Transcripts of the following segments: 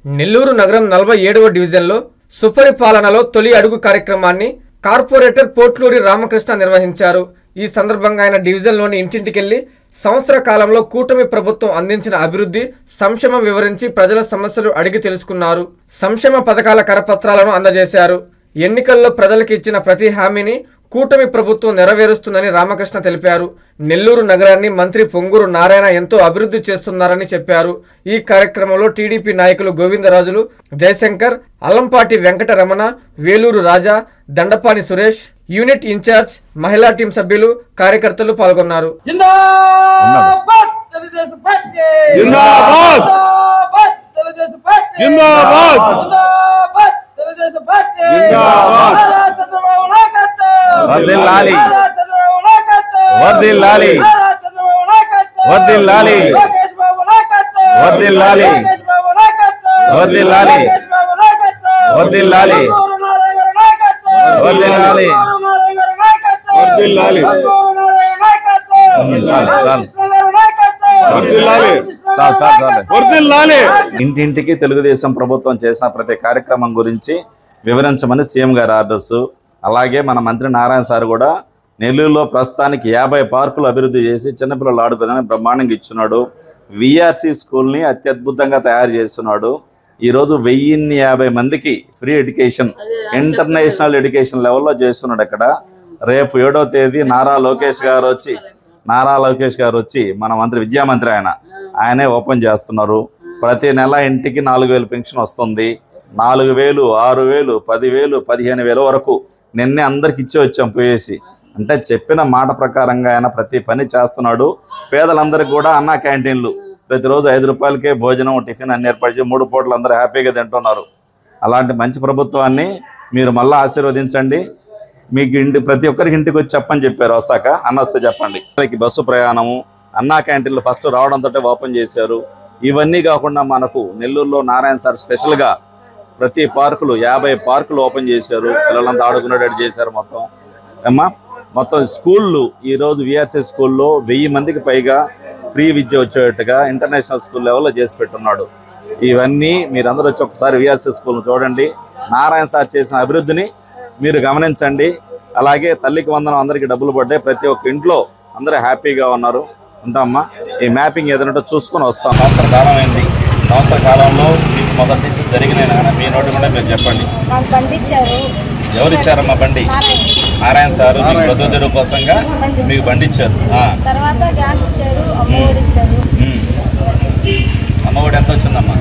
నెల్లూరు నగరం 47వ డివిజన్లో సుపరిపాలనలో తొలి అడుగు కార్యక్రమాన్ని కార్పొరేటర్ పోట్లూరి రామకృష్ణ నిర్వహించారు. ఈ సందర్భంగా ఆయన డివిజన్లోని ఇంటింటికెళ్లి సంవత్సర కాలంలో కూటమి ప్రభుత్వం అందించిన అభివృద్ధి సంక్షేమం వివరించి ప్రజల సమస్యలు అడిగి తెలుసుకున్నారు. సంక్షేమ పథకాల కరపత్రాలను అందజేశారు. ఎన్నికల్లో ప్రజలకు ఇచ్చిన ప్రతి హామీని కూటమి ప్రభుత్వం నెరవేరుస్తుందని రామకృష్ణ తెలిపారు. నెల్లూరు నగరాన్ని మంత్రి పొంగూరు నారాయణ ఎంతో అభివృద్ధి చేస్తున్నారని చెప్పారు. ఈ కార్యక్రమంలో టీడీపీ నాయకులు గోవిందరాజులు, జయశంకర్, అల్లంపాటి వెంకటరమణ, వేలూరు రాజా, దండపాని సురేష్, యూనిట్ ఇన్ఛార్జ్, మహిళా టీం సభ్యులు, కార్యకర్తలు పాల్గొన్నారు. వర్ధిల్లాలి వర్ధిల్లాలి వర్ధిల్లాలి వర్ధిల్లాలి వర్ధిల్లాలి వర్ధిల్లాలి వర్ధిల్లాలి వర్ధిల్లాలి వర్ధిల్లాలి. ఇంటింటికి తెలుగుదేశం ప్రభుత్వం చేసిన ప్రతి కార్యక్రమం గురించి వివరించమని సీఎం గారి ఆర్డర్స్. అలాగే మన మంత్రి నారాయణ సార్ కూడా నెల్లూరులో ప్రస్తుతానికి 50 పార్కులు అభివృద్ధి చేసి చిన్నపిల్లలు ఆడుకోవడానికి బ్రహ్మాండంగా ఇచ్చున్నాడు. విఆర్సి స్కూల్ని అత్యద్భుతంగా తయారు చేస్తున్నాడు. ఈరోజు 1050 మందికి ఫ్రీ ఎడ్యుకేషన్, ఇంటర్నేషనల్ ఎడ్యుకేషన్ లెవెల్లో చేస్తున్నాడు. అక్కడ రేపు 7వ తేదీ నారా లోకేష్ గారు వచ్చి మన మంత్రి విద్యామంత్రి ఆయనే ఓపెన్ చేస్తున్నారు. ప్రతి నెల ఇంటికి 4000 పెన్షన్ వస్తుంది. 4000, 6000, 10,000, 15,000 వరకు నిన్నే అందరికి ఇచ్చి వచ్చాం పోయేసి. అంటే చెప్పిన మాట ప్రకారంగా ఆయన ప్రతి పని చేస్తున్నాడు. పేదలందరికీ కూడా అన్నా క్యాంటీన్లు ప్రతిరోజు 5 రూపాయలకే భోజనం, టిఫిన్ అన్ని ఏర్పాటు చేసి 3 పూటలు అందరూ హ్యాపీగా తింటున్నారు. అలాంటి మంచి ప్రభుత్వాన్ని మీరు మళ్ళీ ఆశీర్వదించండి. మీకు ప్రతి ఒక్కరికి ఇంటికి వచ్చి చెప్పని చెప్పారు. వస్తాక అన్నొస్తే చెప్పండి. బస్సు ప్రయాణము, అన్నా క్యాంటీన్లు ఫస్ట్ రావడంతో ఓపెన్ చేశారు. ఇవన్నీ కాకుండా మనకు నెల్లూరులో నారాయణ సార్ స్పెషల్గా ప్రతి పార్కులు 50 పార్కులు ఓపెన్ చేశారు. పిల్లలంతా ఆడుకునేటట్టు చేశారు. మొత్తం స్కూళ్ళు ఈరోజు విఆర్సీ స్కూల్లో 1000 మందికి పైగా ఫ్రీ విద్య వచ్చేటట్టుగా ఇంటర్నేషనల్ స్కూల్ లెవెల్లో చేసి పెట్టున్నాడు. ఇవన్నీ మీరందరూ వచ్చి ఒకసారి విఆర్సీ స్కూల్ను చూడండి. నారాయణ సార్ చేసిన అభివృద్ధిని మీరు గమనించండి. అలాగే తల్లికి వందనం అందరికీ డబ్బులు పడ్డాయి. ప్రతి ఒక్క ఇంట్లో అందరూ హ్యాపీగా ఉన్నారు. ఉంటామ్మా, ఈ మ్యాపింగ్ ఏదైనా చూసుకొని వస్తాం. సంవత్సర కాలం అయింది. సంవత్సర కాలంలో మీకు మొదటి నుంచి జరిగిన మీ నోటి కూడా మీరు చెప్పండి. ఎవరు ఇచ్చారమ్మా బండి? నారాయణ సార్ మీకు ప్రజోదరు కోసంగా మీకు బండి ఇచ్చారు. అమ్మఒడి ఎంత వచ్చిందమ్మా?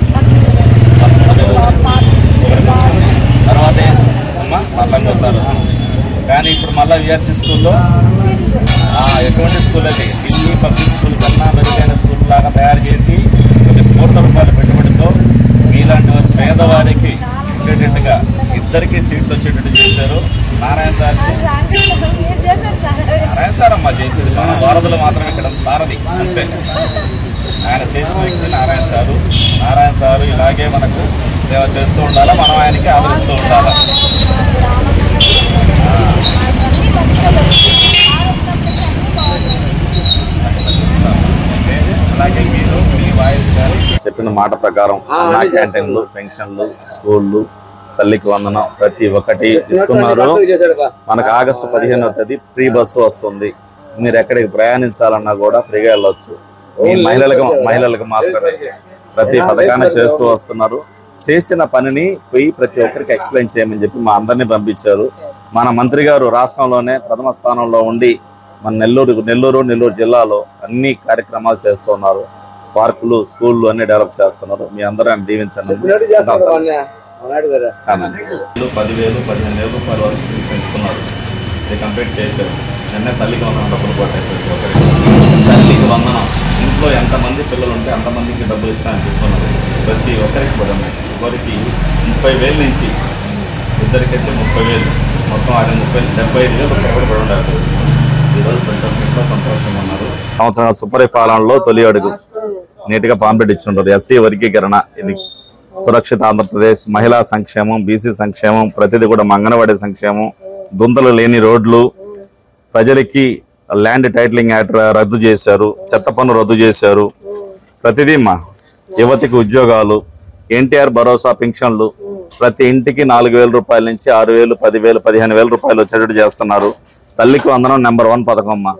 తర్వాత అమ్మా మళ్ళీ ఇంకోసారి వస్తుంది. కానీ ఇప్పుడు మళ్ళీ విఆర్సీ స్కూల్లో ఎటువంటి స్కూల్ అది ఢిల్లీ పబ్లిక్ స్కూల్ కన్నా మెరుగైన స్కూల్ లాగా తయారు చేసి కొన్ని కోట్ల రూపాయల పెట్టుబడితో మీలాంటి వారి పేదవారికి ఉండేటట్టుగా ఇద్దరికి సీట్లు వచ్చేటట్టు చేశారు. నారాయణ సార్ అమ్మ చేసేది. మన వారధులు మాత్రం ఇక్కడ సారథి అంతే. ఆయన చేసిన వ్యక్తి నారాయణ సారు ఇలాగే మనకు సేవ చేస్తూ ఉండాలా, మనం ఆయనకి ఆదరిస్తూ ఉండాలా. అలాగే మీరు మీ వాయిస్ చెప్పిన మాట ప్రకారం అన్నా క్యాంటీన్లు, పెన్షన్లు, స్కూళ్ళు, తల్లికి వందనం ప్రతి ఒక్కటి ఇస్తున్నారు. మనకు ఆగస్టు 15వ తేదీ ఫ్రీ బస్సు వస్తుంది. మీరు ఎక్కడికి ప్రయాణించాలన్నా కూడా ఫ్రీగా వెళ్ళొచ్చు. ఈ మహిళలకు మాత్రమే ప్రతి పథకాన్ని చేస్తూ వస్తున్నారు. చేసిన పనిని పోయి ప్రతి ఒక్కరికి ఎక్స్ప్లెయిన్ చేయమని చెప్పి మా అందరినీ పంపించారు. మన మంత్రి గారు రాష్ట్రంలోనే ప్రథమ స్థానంలో ఉండి మన నెల్లూరు జిల్లాలో అన్ని కార్యక్రమాలు చేస్తున్నారు. పార్కులు, స్కూళ్ళు అన్ని డెవలప్ చేస్తున్నారు. మీ అందరూ దీవించండి. 10,000, 15,000 రూపాయల వరకు ఇస్తున్నారు. ఇది కంప్లీట్ చేశారు. నిన్న తల్లికి వందనం డబ్బులు కొట్టారు. ప్రతి ఒక్కరికి తల్లికి వందనం. ఇంట్లో ఎంతమంది పిల్లలు ఉంటే అంతమందికి డబ్బులు ఇస్తామని చెప్తున్నారు. ప్రతి ఒక్కరికి కూడా ఒకరికి 30,000 నుంచి ఇద్దరికైతే 30,000, మొత్తం 75,000 రూపాయలు కూడా ఉండాలి. ఈరోజు ప్రతి ఒక్కరితో సంతోషంగా ఉన్నారు. సంవత్సరాల సుపరిపాలనలో తొలి అడుగు నీట్గా పాంప్లెట్ ఇచ్చింటారు. ఎస్సీ వర్గీకరణ, ఇది సురక్షిత ఆంధ్రప్రదేశ్, మహిళా సంక్షేమం, బీసీ సంక్షేమం, ప్రతిదీ కూడా అంగన్వాడీ సంక్షేమం, గుంతలు లేని రోడ్లు, ప్రజలకి ల్యాండ్ టైటిలింగ్ యాక్ట్ రద్దు చేశారు, చెత్త పన్ను రద్దు చేశారు. ప్రతిదీ యువతికి ఉద్యోగాలు, ఎన్టీఆర్ భరోసా పింఛన్లు ప్రతి ఇంటికి 4,000 రూపాయల నుంచి 6,000, 10,000, 15,000 రూపాయలు వచ్చేటట్టు చేస్తున్నారు. తల్లికి వందనం నెంబర్ 1 పథకం అమ్మ.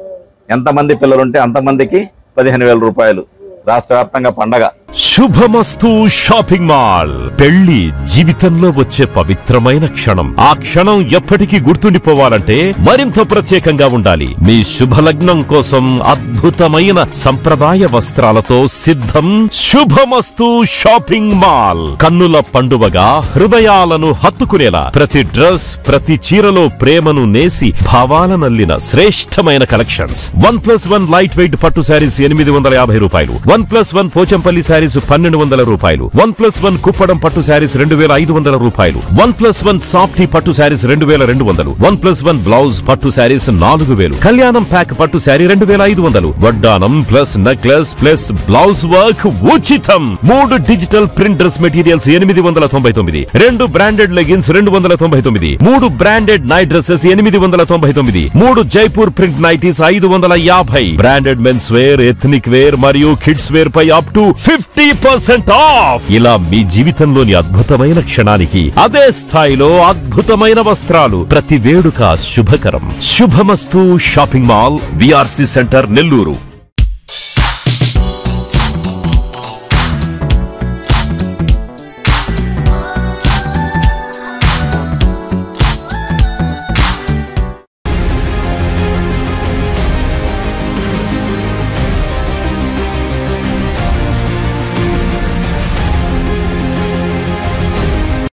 ఎంతమంది పిల్లలుంటే అంతమందికి 15,000 రూపాయలు. రాష్ట్ర వ్యాప్తంగా పండగ. శుభమస్తు షాపింగ్ మాల్. పెళ్లి జీవితంలో వచ్చే పవిత్రమైన క్షణం. ఆ క్షణం ఎప్పటికీ గుర్తుండిపోవాలంటే మరింత ప్రత్యేకంగా ఉండాలి. మీ శుభలగ్నం కోసం అద్భుతమైన సంప్రదాయ వస్త్రాలతో సిద్ధం శుభమస్తు షాపింగ్ మాల్. కన్నుల పండువగా హృదయాలను హత్తుకునేలా ప్రతి డ్రెస్, ప్రతి చీరలో ప్రేమను నేసి భావాలనల్లిన శ్రేష్టమైన కలెక్షన్స్. 1+1 లైట్ వెయిట్ పట్టు శారీస్ 850 రూపాయలు. 1+1 పోచంపల్లి శారీస్ 1,200 రూపాయలు. 1+1 కుప్పడం పట్టు శారీస్ 2,500 రూపాయలు. 1+1 సాఫ్టీ పట్టు శారీస్ 2,200. 1+1 బ్లౌజ్ పట్టు శారీస్ 4,000. కళ్యాణం ప్యాక్ పట్టు శారీ 2,500. వడ్డానం plus necklace plus blouse work ఉచితం. 3 digital print dress materials 899. 2 branded leggings 299. 3 branded night dresses 899. 3 Jaipur print nighties 550. Branded men's wear, ethnic wear మరియు కిడ్స్ వేర్ పై అప్ టు 50% ఆఫ్. ఇలా మీ జీవితంలోని అద్భుతమైన క్షణానికి అదే స్థాయిలో అద్భుతమైన వస్త్రాలు. ప్రతి వేడుక శుభకరం. శుభమస్తు shopping mall, VRC centre, Nellore.